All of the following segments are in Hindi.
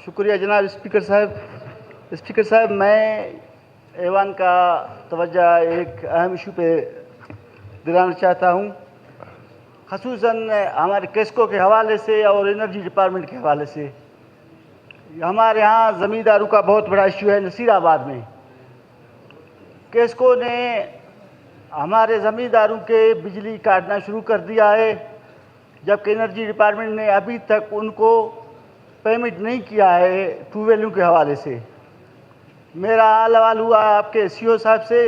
शुक्रिया जनाब स्पीकर साहब। स्पीकर साहब, मैं ऐवान का तवज्जो एक अहम इशू पे दिलाना चाहता हूँ, ख़ुसूसन हमारे केस्को के हवाले से और एनर्जी डिपार्टमेंट के हवाले से। हमारे यहाँ ज़मींदारों का बहुत बड़ा इशू है। नसीराबाद में केस्को ने हमारे ज़मींदारों के बिजली काटना शुरू कर दिया है, जबकि एनर्जी डिपार्टमेंट ने अभी तक उनको पेमेंट नहीं किया है ट्यूबवेलों के हवाले से। मेरा सवाल हुआ आपके सीओ साहब से।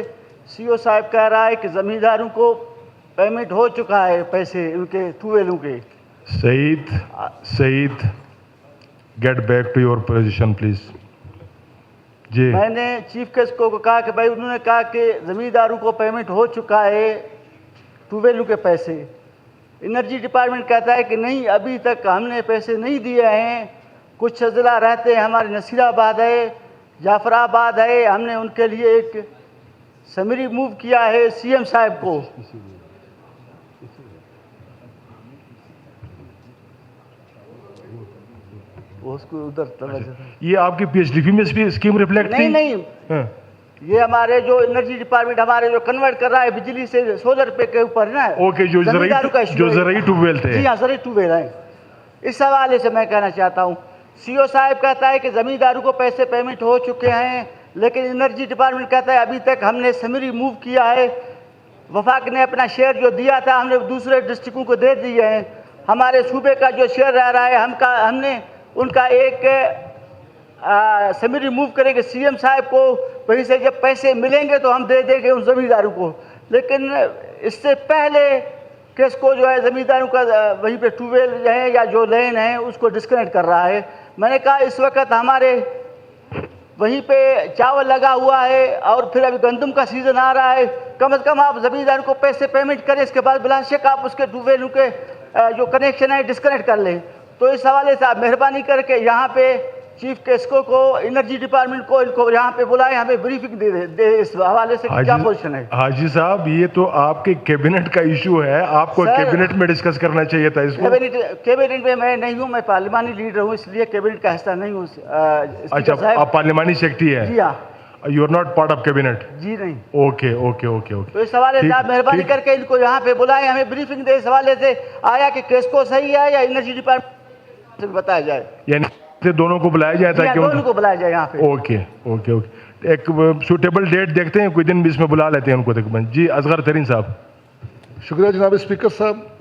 सीओ साहब कह रहा है कि ज़मींदारों को पेमेंट हो चुका है पैसे उनके ट्यूबवेलों के। Saeed get back to your position please. जी, मैंने चीफ केस्को को कहा कि भाई, उन्होंने कहा कि ज़मींदारों को पेमेंट हो चुका है ट्यूबवेलों के पैसे। एनर्जी डिपार्टमेंट कहता है कि नहीं, अभी तक हमने पैसे नहीं दिए हैं। कुछ ज़िला रहते हैं, हमारे नसीराबाद है, जाफराबाद है, हमने उनके लिए एक समरी मूव किया है सीएम साहब को। उसको उधर ये आपकी पीएचडीपी में स्कीम रिफ्लेक्ट नहीं नहीं हाँ। ये हमारे जो एनर्जी डिपार्टमेंट हमारे जो कन्वर्ट कर रहा है बिजली से सोलर पे के ऊपर ना। ओके, जो ज़रूरी ट्यूबवेल थे। जी हाँ, ज़रूरी ट्यूबवेल है। इस हवाले से मैं कहना चाहता हूँ, सीओ साहब कहता है कि ज़मींदारों को पैसे पेमेंट हो चुके हैं, लेकिन एनर्जी डिपार्टमेंट कहता है अभी तक हमने समरी मूव किया है। वफाक ने अपना शेयर जो दिया था हमने दूसरे डिस्ट्रिक्टों को दे दिए हैं। हमारे सूबे का जो शेयर रह रहा है हमने उनका एक समरी मूव करेंगे सीएम साहब को। वहीं से जब पैसे मिलेंगे तो हम दे देंगे उन ज़मींदारों को। लेकिन इससे पहले केस्को जो है ज़मींदारों का वहीं पे ट्यूबवेल जो है या जो लेन है उसको डिस्कनेक्ट कर रहा है। मैंने कहा इस वक्त हमारे वहीं पे चावल लगा हुआ है और फिर अभी गंदम का सीज़न आ रहा है। कम से कम आप ज़मींदारों को पैसे पेमेंट करें, इसके बाद बिलाशक आप उसके ट्यूबवेलों के जो कनेक्शन है डिस्कनेक्ट कर लें। तो इस हवाले से आप मेहरबानी करके यहाँ पे चीफ केस्को को, एनर्जी डिपार्टमेंट को, इनको यहाँ पे बुलाएं, हमें ब्रीफिंग दे इस हवाले से क्या पोजीशन है। हाजी साहब, ये तो आपके कैबिनेट का इशू है, आपको कैबिनेट में डिस्कस करना चाहिए था इसको। कैबिनेट में मैं नहीं हूँ, मैं पार्लिमानी लीडर हूँ, इसलिए कैबिनेट का हिस्सा नहीं हूँ। अच्छा, आप पार्लिमानी सेक्रेटरी है? जी हाँ। You are not part of cabinet? जी नहीं। Okay okay okay okay. तो इस हवाले से आप मेहरबानी करके इनको यहाँ पे बुलाएं, हमें ब्रीफिंग दे इस हवाले से। आया कि केस्को सही है या एनर्जी डिपार्टमेंट से बताया जाए, यानी दोनों को बुलाया जाए ताकि दोनों को बुलाया जाए यहाँ पे। Okay okay okay. एक सूटेबल डेट देखते हैं, कोई दिन भी इसमें बुला लेते हैं उनको। जी, असगर तरीन साहब। शुक्रिया जनाब स्पीकर साहब।